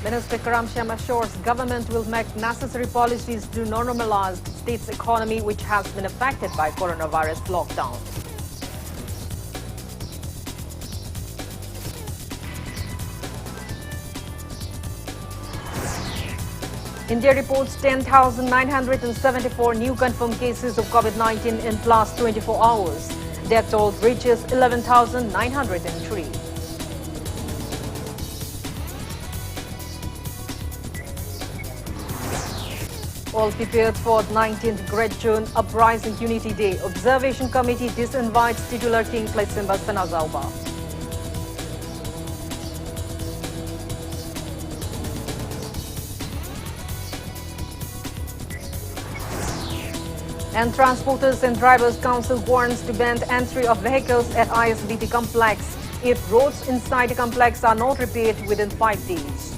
Minister KANGUJAM assures government will make necessary policies to normalize the state's economy, which has been affected by coronavirus lockdown. India reports 10,974 new confirmed cases of COVID-19 in the last 24 hours. Death toll reaches 11,903. All prepared for 19th Great June Uprising Unity Day. Observation Committee disinvites titular King Klesimba Sanazauba. And Transporters and Drivers Council warns to ban entry of vehicles at ISBT complex if roads inside the complex are not repaired within 5 days.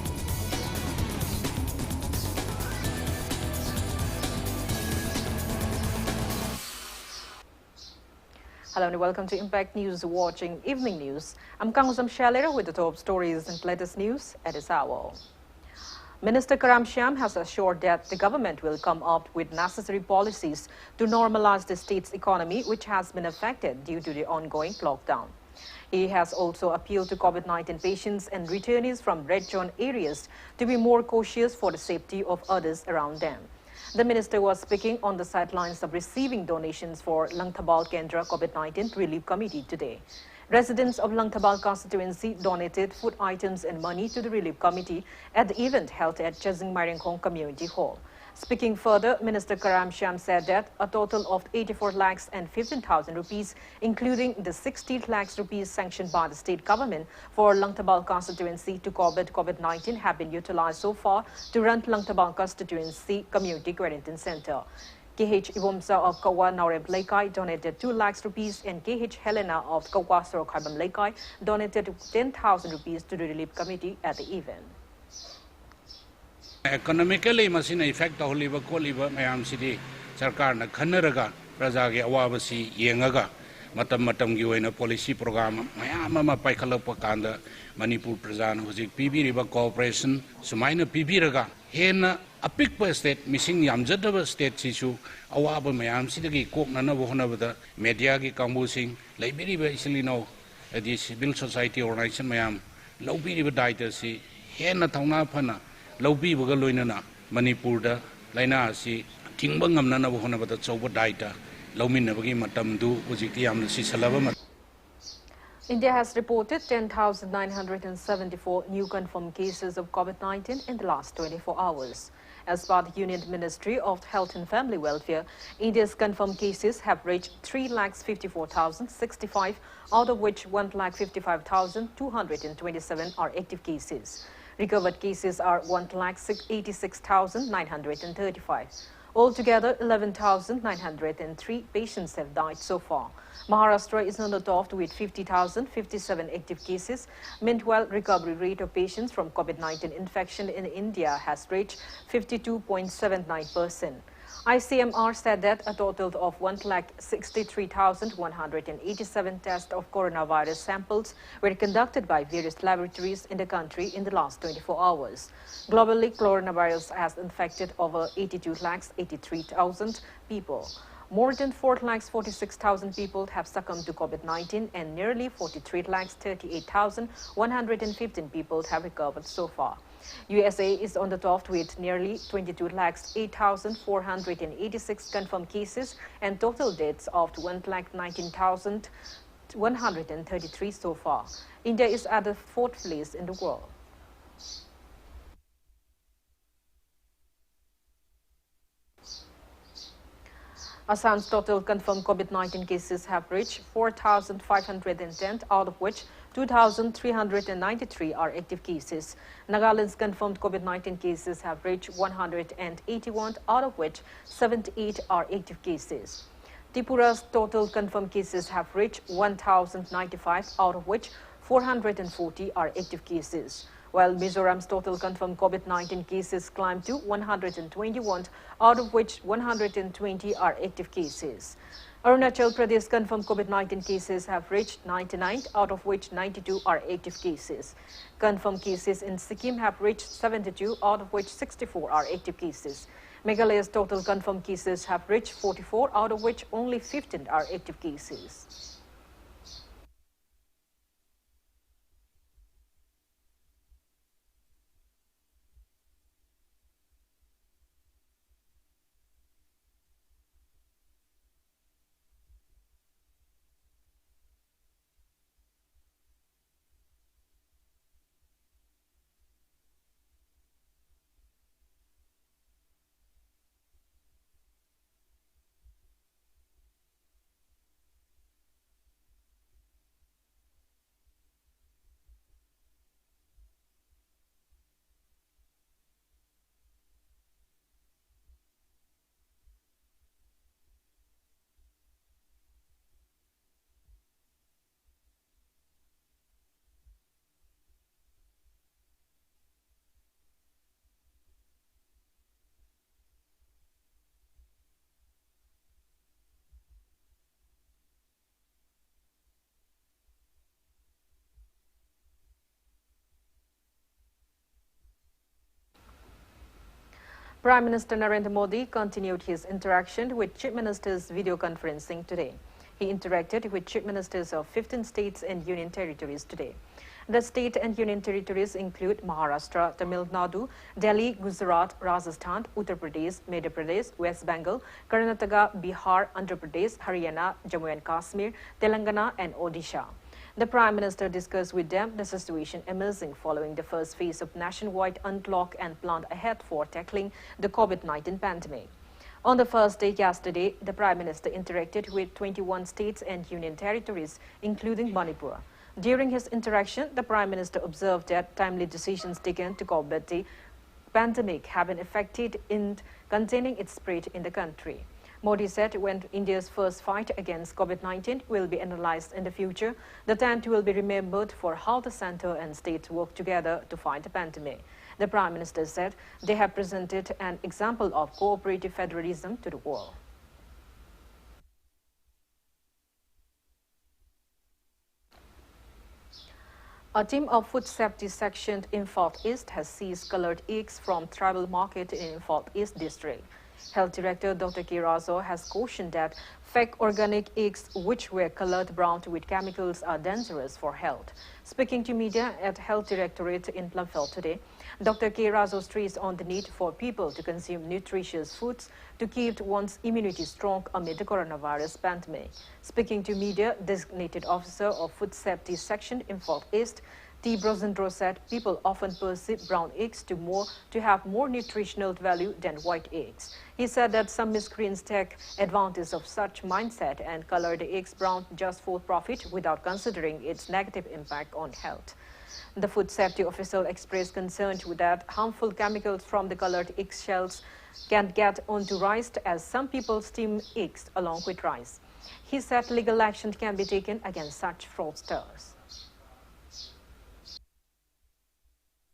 Hello and welcome to Impact News, watching Evening News. I'm KANGUJAM SHELLYRA with the top stories and latest news at this hour. Minister KANGUJAM has assured that the government will come up with necessary policies to normalize the state's economy, which has been affected due to the ongoing lockdown. He has also appealed to COVID-19 patients and returnees from red zone areas to be more cautious for the safety of others around them. The minister was speaking on the sidelines of receiving donations for Langthabal Kendra COVID-19 Relief Committee today. Residents of Langthabal constituency donated food items and money to the Relief Committee at the event held at Chazing Maringkong Community Hall. Speaking further, Minister KANGUJAM said that a total of 84 lakhs and 15,000 rupees, including the 60 lakhs rupees sanctioned by the state government for Langthabal constituency to combat COVID-19 have been utilized so far to run Langthabal constituency community quarantine center. KH Ibomsa of Kawa Naureb Laikai donated 2 lakhs rupees and KH Helena of Kawa Sorokhabam Laikai donated 10,000 rupees to the Relief Committee at the event. Economically, masina effect of liver coliver mayam city, Sarkar, Kanaraga, Razagi, Awabasi, Yengaga, Matam Guena policy program, Mayama Paikalopakanda, Manipur Prazan, Huzik, PB River Corporation, Sumaina PB Raga, Hena, a big state missing Yamzadava state issue, Awaba Mayam City, Kok Nana Wohana, Mediagi Kambusing, Liberi Isilino, the civil society organization Mayam, Lobi River Dietasi, Hena Tauna Pana. Lobi Bugaloina, Manipurda, Laina, si, Tingbangam Nana Honabata Soba Daita, Lomin Navagi Matamdu, Uzitiam, Sisalava. India has reported 10,974 new confirmed cases of COVID-19 in the last 24 hours. As per the Union Ministry of Health and Family Welfare, India's confirmed cases have reached 3,54,065, out of which 1,55,227 are active cases. Recovered cases are 1,86,935. Altogether, 11,903 patients have died so far. Maharashtra is on the top with 50,057 active cases. Meanwhile, recovery rate of patients from COVID-19 infection in India has reached 52.79%. ICMR said that a total of 1,63,187 tests of coronavirus samples were conducted by various laboratories in the country in the last 24 hours. Globally, coronavirus has infected over 82,83,000 people. More than 4,46,000 people have succumbed to COVID-19 and nearly 43,38,115 people have recovered so far. USA is on the top with nearly 22,08,486 confirmed cases and total deaths of 1,19,133 so far. India is at the 4th place in the world. Assam's total confirmed COVID-19 cases have reached 4,510, out of which 2,393 are active cases. Nagaland's confirmed COVID-19 cases have reached 181, out of which 78 are active cases. Tripura's total confirmed cases have reached 1,095, out of which 440 are active cases. While Mizoram's total confirmed COVID-19 cases climbed to 121, out of which 120 are active cases. Arunachal Pradesh confirmed COVID-19 cases have reached 99, out of which 92 are active cases. Confirmed cases in Sikkim have reached 72, out of which 64 are active cases. Meghalaya's total confirmed cases have reached 44, out of which only 15 are active cases. Prime Minister Narendra Modi continued his interaction with Chief Ministers video conferencing today. He interacted with Chief Ministers of 15 states and union territories today. The state and union territories include Maharashtra, Tamil Nadu, Delhi, Gujarat, Rajasthan, Uttar Pradesh, Madhya Pradesh, West Bengal, Karnataka, Bihar, Andhra Pradesh, Haryana, Jammu and Kashmir, Telangana and Odisha. The Prime Minister discussed with them the situation emerging following the first phase of nationwide unclock and planned ahead for tackling the COVID-19 pandemic. On the first day yesterday, the Prime Minister interacted with 21 states and union territories, including Manipur. During his interaction, the Prime Minister observed that timely decisions taken to combat the pandemic have been effective in containing its spread in the country. Modi said when India's first fight against COVID-19 will be analyzed in the future, the tent will be remembered for how the centre and states work together to fight the pandemic. The Prime Minister said they have presented an example of cooperative federalism to the world. A team of food safety section in Imphal East has seized colored eggs from tribal market in Imphal East district. Health Director Dr. K. Razo has cautioned that fake organic eggs which were colored brown with chemicals are dangerous for health. Speaking to media at Health Directorate in Plumfield today, Dr. K. Razo stressed on the need for people to consume nutritious foods to keep one's immunity strong amid the coronavirus pandemic. Speaking to media, designated officer of Food Safety Section in Imphal East, T. Brosendro said people often perceive brown eggs to have more nutritional value than white eggs. He said that some miscreants take advantage of such mindset and color the eggs brown just for profit without considering its negative impact on health. The food safety official expressed concern with that harmful chemicals from the colored egg shells can get onto rice as some people steam eggs along with rice. He said legal action can be taken against such fraudsters.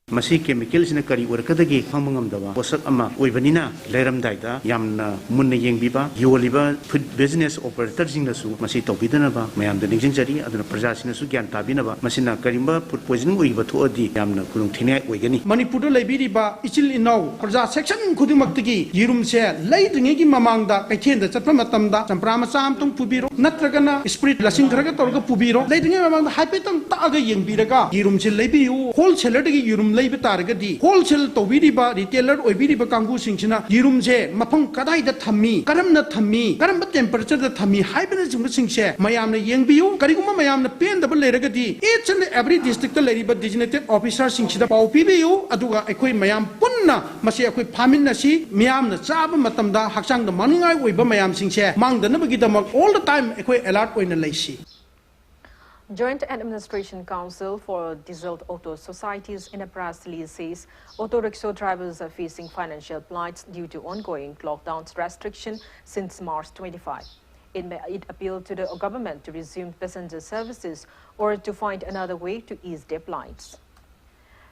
Masi chemicals na kari warkadagi pangmangam dawa posak ama oibanina leram daida yamna munna yengbiba yoliba food business operators jingna su masi tobidana ba mayam da ningjing jari aduna praja sina su gyan tabina ba masina karimba food poisoning oiba thoadi yamna kulung thine oigani Manipur da laibiri ba ichil inau praja section khudimaktagi yirum se laidringi gi mamangda kaithen da chatpa matamda champra ma cham tung pubiro natragana spirit lasing kharaga torga pubiro laidringi mamangda haipetang taaga yengbiraga yirum se laibiu wholesaler dagi yirum leiba targadi wholesale tobiriba retailer oibiriba kangu singchina yirumje mafang kadai da thammi karamna thammi karam temperature da thammi haibena jingba singse mayamna yengbiu kariguma mayamna pen da leragadi each and every district da leriba designated officer singchida pau pibiu aduga ekoi mayam punna masi ekoi phaminna si mayamna chaba matamda hakchang da maningai oiba mayam singse mangdana bagi damak all the time ekoi alert oina leisi. Joint Administration Council for Diesel Auto Societies in a press release says auto rickshaw drivers are facing financial plights due to ongoing lockdown restriction since March 25. It appealed to the government to resume passenger services or to find another way to ease their plights.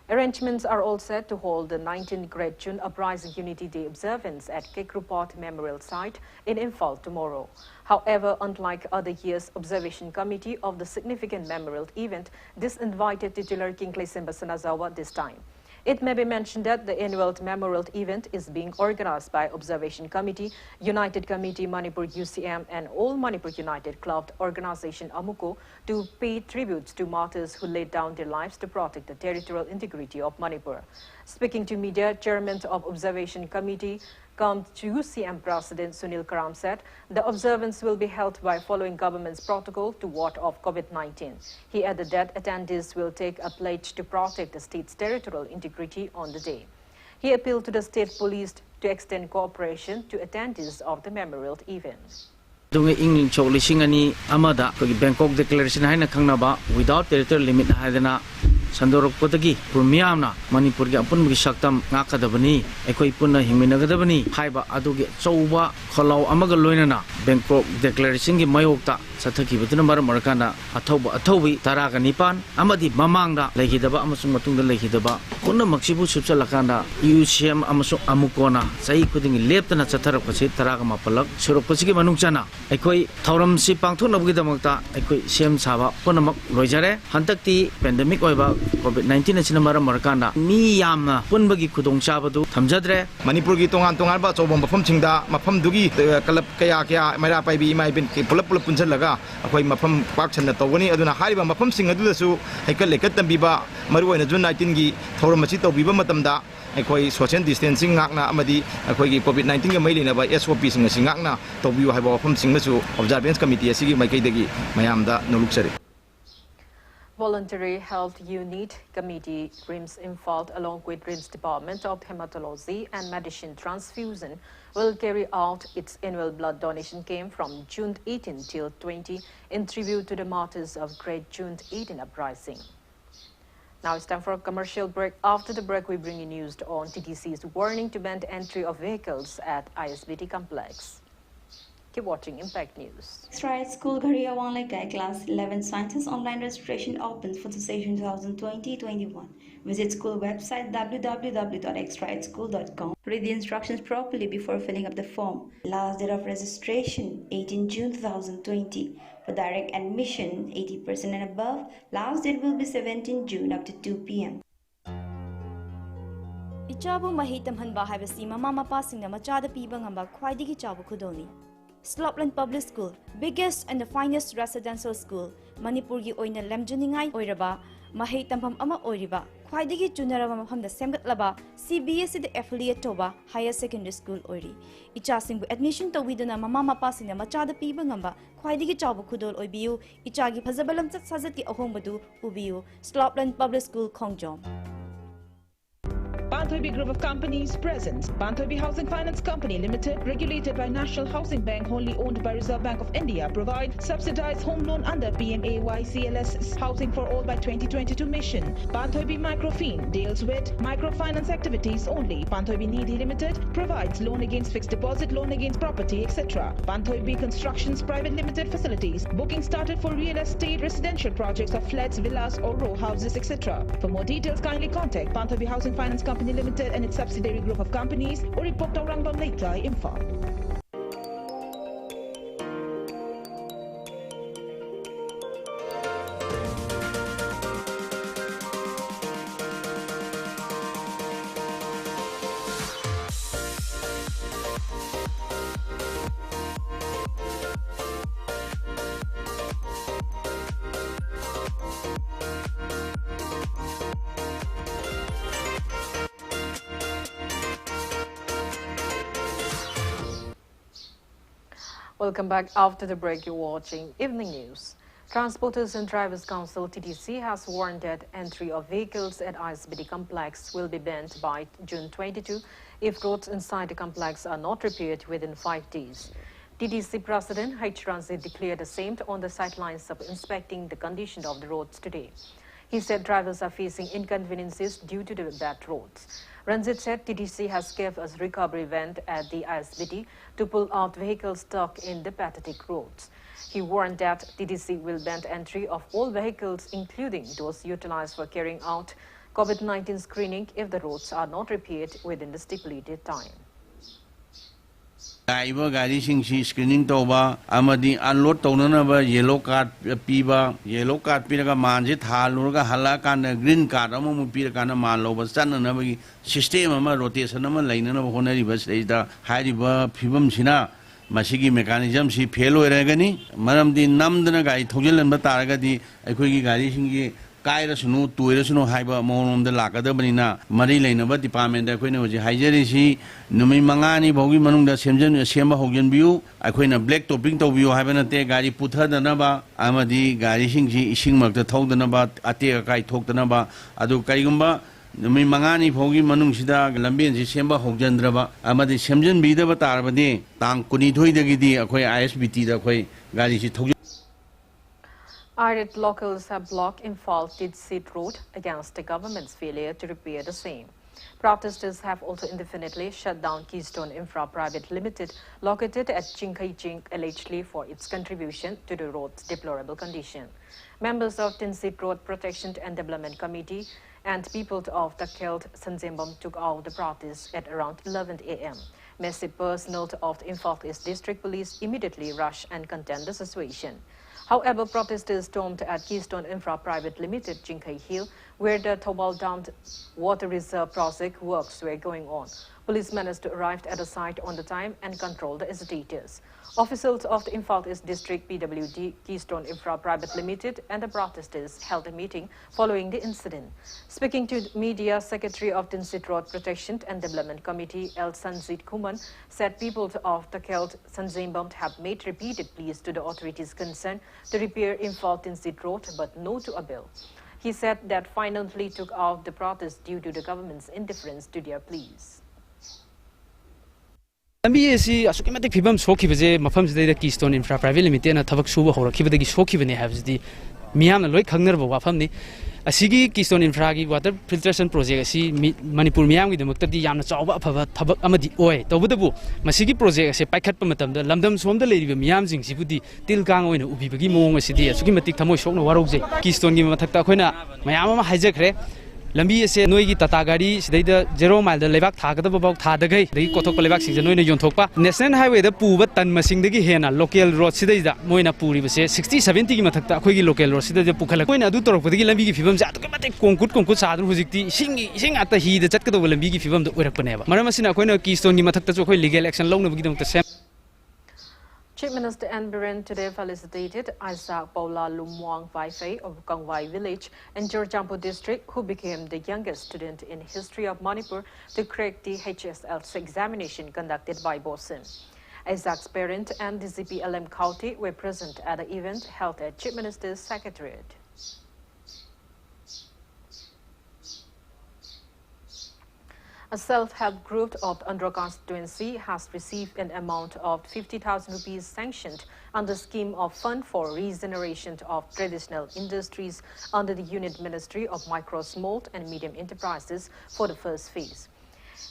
Arrangements are all set to hold the 19th Great June Uprising Unity Day observance at Kekrupot Memorial Site in Imphal tomorrow. However, unlike other years, Observation Committee of the significant memorial event disinvited titular King Klesimba Sanazawa this time. It may be mentioned that the annual memorial event is being organized by Observation Committee, United Committee Manipur UCM and All Manipur United Club Organization Amuko to pay tributes to martyrs who laid down their lives to protect the territorial integrity of Manipur. Speaking to media, Chairman of Observation Committee, UCM President Sunil Karam said the observance will be held by following government's protocol to ward off COVID-19. He added that attendees will take a pledge to protect the state's territorial integrity on the day. He appealed to the state police to extend cooperation to attendees of the memorial event. Bangkok Declaration without territorial limit Sandorokotagi, Purmiamna, Manipur Yapun Shaktam, Nakadabani, Equipuna Himinagadabani, Haiba Adugi, Sowa, Kolau Amagaloina, Bangkok Declaration Mayokta, Sataki Vitinamara Maracana, Atobi, Taraga Nipan, Amadi Mamanga, Lahidaba, Amasumatunga Lahidaba, Kuna Maxibu Subsalakanda, UCM Amasu Amukona, Sai putting left and Satarakosi, Taraga Mapalak, Surokosiki Manuchana, Equi, Tauram Sipantuna Vidamata, Equi, Siem Sava, Punamak, Rojare, Hantakti, Pandemic Oiba. COVID-19 na sinamara markana mi yamna punbagi khudong chabadu thamjadre Manipur gi tongan tongan ba chobom mafam chingda mafam dugi kalap kaya maira paibi mai bin pulap punjal laga akoi mafam pak channa tawani aduna hariba mafam sing adu su haikal lekat tambi ba maru oina June 19 gi thoram machi tawbiba matamda akoi social distancing ngakna amadi akoi gi COVID-19 ga mailina ba SOP sing ngakna tawbiu haiba mafam sing su observance committee asigi maikai dagi mayamda noluksari. Voluntary Health Unit Committee, RIMS Imphal, along with RIMS Department of Hematology and Medicine Transfusion, will carry out its annual blood donation camp from June 18 till 20 in tribute to the martyrs of Great June 18 uprising. Now it's time for a commercial break. After the break, we bring you news on TTC's warning to ban entry of vehicles at ISBT complex. Keep watching Impact News. Extra School Gharia Wanglai Class 11 Sciences online registration opens for the session 2020-21. Visit school website www.extraedschool.com. Read the instructions properly before filling up the form. Last date of registration 18 June 2020. For direct admission 80% and above, last date will be 17 June up to 2 p.m. Ichabu mahitam hanba haibasi mama mapa singna machada piba ngamba khwaidigi chabu khudoni. Slopland Public School, biggest and the finest residential school, Manipur gi oina lemjuningai oiraba, mahei tampam ama oiriba, khwaidagi chunaraba mafamda semgatlaba, CBSE the affiliate toba higher secondary school oiri. Ichasingbu admission tawiduna mama mapa singna machada piba ngamba, khwaidagi chabu khudol oibiu, ichagi phazabalam chat sajati ahombadu ubiu, Slopland Public School KANGUJAM. Banthoibi Group of Companies presents Banthoibi Housing Finance Company Limited, regulated by National Housing Bank, wholly owned by Reserve Bank of India, provide subsidized home loan under PMAY-CLS Housing for All by 2022 mission. Banthoibi Microfin deals with microfinance activities only. Banthoibi Nidhi Limited provides loan against fixed deposit, loan against property, etc. Banthoibi Constructions Private Limited facilities. Booking started for real estate residential projects of flats, villas or row houses, etc. For more details, kindly contact Banthoibi Housing Finance Company Limited and its subsidiary group of companies, or report to Rangbam Leitlai Imphal. Welcome back. After the break, you're watching Evening News. Transporters and Drivers Council TTC has warned that entry of vehicles at ISBT complex will be banned by June 22 if roads inside the complex are not repaired within 5 days. TTC President H. Ranjit declared the same on the sidelines of inspecting the condition of the roads today. He said drivers are facing inconveniences due to the bad roads. Ranjit said TTC has kept a recovery van at the ISBT to pull out vehicles stuck in the pathetic roads. He warned that TTC will ban entry of all vehicles, including those utilized for carrying out COVID-19 screening if the roads are not repaired within the stipulated time. Gari screening toba, Amadi unload tonanaba, yellow card piba, yellow card piraga manjit, halurga halakan, green card, amu pirakana malo, but stand another system of rotation, lane of honey was the high river, pibum china, Masigi mechanism, she pelo regani, Madam di Namdana, Togel and Bataragadi, Equigi Gari. Kairasunu, Tuirasunu, Hyper, Mon the Lacadabanina, Marilena, but department, the Queen of Hijerishi, Numi Mangani, Bogi Manung, the Semjan, Shema Hogan view, I queen a black to pink to view, having a take Gari put her the number, Amadi, Gari Shingmak, the told the number, Atea Kai talked the number, Adu Kaigumba, Numi Mangani, Bogi Manung Shida, Lambian, Shemba Hogan Draba, Amadi Semjan be the Batarbade, Tang Kunitui the Gidi, Aquay ISBT, the Quay, Gari. Irate locals have blocked Imphal Tidsit Road against the government's failure to repair the same. Protesters have also indefinitely shut down Keystone Infra Private Limited, located at Chinkai allegedly for its contribution to the road's deplorable condition. Members of Tidsit Road Protection and Development Committee and people of the killed Sanzembam took out the protest at around 11 a.m. Massive personnel of the Imphal East District Police immediately rushed and contained the situation. However, protesters stormed at Keystone Infra Private Limited, Jinkai Hill, where the Tobal Dammed Water Reserve project works were going on. Police managed to arrive at the site on the time and control the agitators. Officials of the Imphal East District PWD, Keystone Infra Private Limited, and the protesters held a meeting following the incident. Speaking to the media, Secretary of Tidsit Road Protection and Development Committee, L. Sanjit Kuman, said people of the killed Sanzembam have made repeated pleas to the authorities concerned to repair Imphal Tidsit Road, but no to avail. He said that finally took out the protest due to the government's indifference to their pleas. Lambi asuk matik phibam sokhi baje mafam sidai da Keystone Infra Private Limited na thabak suba horakhi badagi sokhi bane habsdi miyam na loi khangnar ba wafam ni asigi Keystone Infra gi water filtration project asi Manipur miyam gi damak tadi yamna chawba phaba thabak amadi oi tawbudabu masigi project ase paikhat pa matam da lamdam somda leiriba miyam jing sibudi tilkang oina ubi bagi mong asidi asuk matik thamoi sokna warokje Keystone gi mathakta khoina mayam ama haijakre Lambi se noigi tatagari sidai 0 mile da lebak thagada babak thadagai dai kothok lebak sing noina yontokpa national highway da puba tan masing dagi hena local road sidai da moina puri base 60 70 gi mathakta khoi gi local road sidai da pukhala koina adu torok dagi lambi gi fibam ja to mate konkut sadru hujikti sing ata hi da chatka do lambi gi fibam da oirakpane ba maramasina koina Keystone gi mathakta jo khoi legal action launa bagi dam ta Chief Minister Anne Biren today felicitated Isaac Paula Lumwang Vaifei of Kangwai village in Jorjampu district, who became the youngest student in history of Manipur to crack the HSLC examination conducted by Bosin. Isaac's parent and the ZPLM county were present at the event held at Chief Minister's Secretariat. A self-help group of Andhra constituency has received an amount of 50,000 rupees sanctioned under the scheme of Fund for Regeneration of Traditional Industries under the Unit Ministry of Micro, Small and Medium Enterprises for the first phase.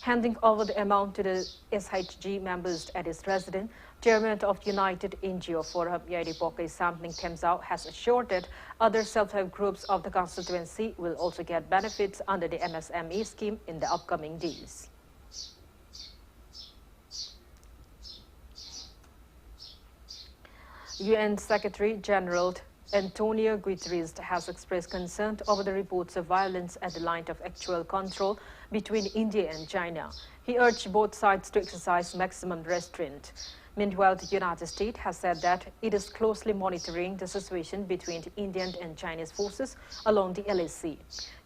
Handing over the amount to the SHG members at his residence, Chairman of United NGO Forum Yadi Pokai Sampling Temsau has assured that other self-help groups of the constituency will also get benefits under the MSME scheme in the upcoming days. UN Secretary General Antonio Guterres has expressed concern over the reports of violence at the line of actual control between India and China. He urged both sides to exercise maximum restraint. Meanwhile, the United States has said that it is closely monitoring the situation between Indian and Chinese forces along the LAC.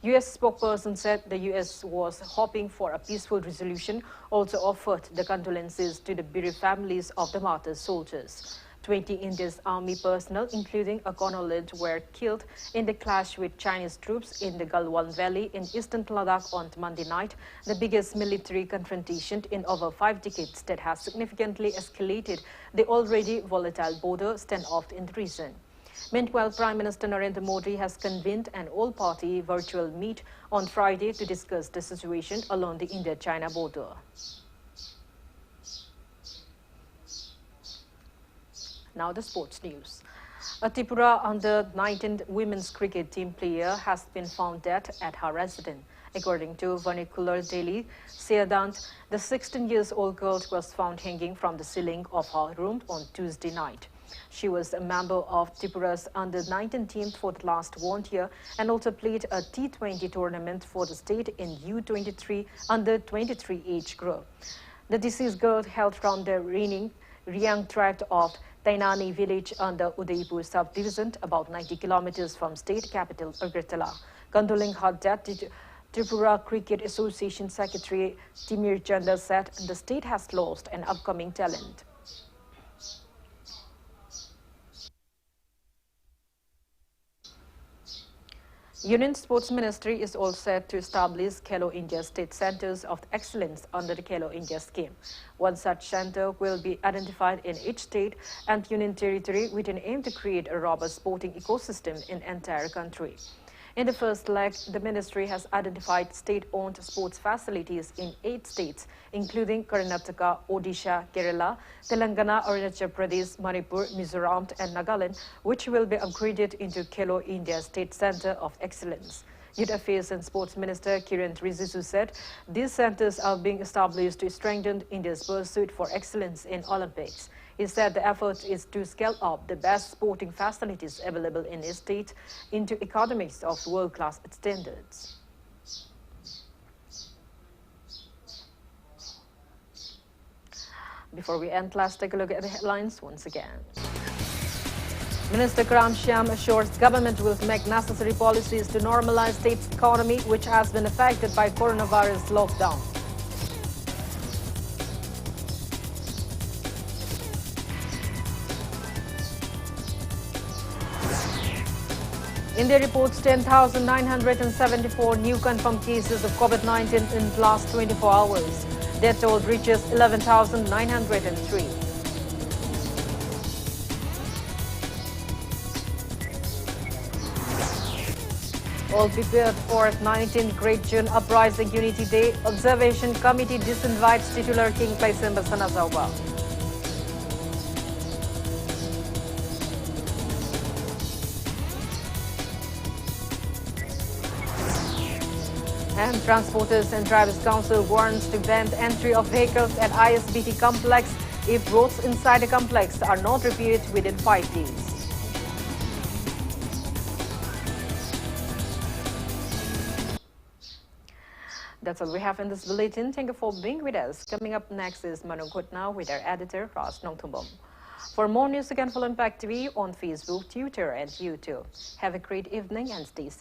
U.S. spokesperson said the U.S. was hoping for a peaceful resolution, also offered the condolences to the bereaved families of the martyred soldiers. 20 India's army personnel, including a colonel, were killed in the clash with Chinese troops in the Galwan Valley in eastern Ladakh on Monday night, the biggest military confrontation in over 5 decades that has significantly escalated the already volatile border standoff in the region. Meanwhile, Prime Minister Narendra Modi has convened an all-party virtual meet on Friday to discuss the situation along the India-China border. Now the sports news. A Tripura under-19 women's cricket team player has been found dead at her residence. According to vernacular daily Seadant, the 16-year-old girl was found hanging from the ceiling of her room on Tuesday night. She was a member of Tripura's under-19 team for the last 1 year and also played a T20 tournament for the state in U23 under-23 age group. The deceased girl hailed from the reigning Riang tract of Tainani village under Udaipur subdivision, about 90 kilometers from state capital Agartala. Condoling her death, Tripura Cricket Association Secretary Timir Chanda said the state has lost an upcoming talent. Union Sports Ministry is all set to establish Khelo India State Centers of Excellence under the Khelo India scheme. One such center will be identified in each state and union territory with an aim to create a robust sporting ecosystem in the entire country. In the first leg, the ministry has identified state-owned sports facilities in 8 states, including Karnataka, Odisha, Kerala, Telangana, Arunachal Pradesh, Manipur, Mizoram, and Nagaland, which will be upgraded into Khelo India State Center of Excellence. Youth Affairs and Sports Minister Kiran Rijiju said these centers are being established to strengthen India's pursuit for excellence in Olympics. He said the effort is to scale up the best sporting facilities available in his state into academies of world-class standards. Before we end, let's take a look at the headlines once again. Minister KANGUJAM assures government will make necessary policies to normalize state's economy, which has been affected by coronavirus lockdown. India reports 10,974 new confirmed cases of COVID-19 in the last 24 hours. Death toll reaches 11,903. All prepared for 19th Great June Uprising Unity Day. Observation Committee disinvites titular King Paisemba Sanazawa. And Transporters and Drivers Council warns to ban entry of vehicles at ISBT complex if roads inside the complex are not repaired within 5 days. That's all we have in this bulletin. Thank you for being with us. Coming up next is Manu Gutna with our editor, Ras Nongtumbom. For more news, you can follow Impact TV on Facebook, Twitter, and YouTube. Have a great evening and stay safe.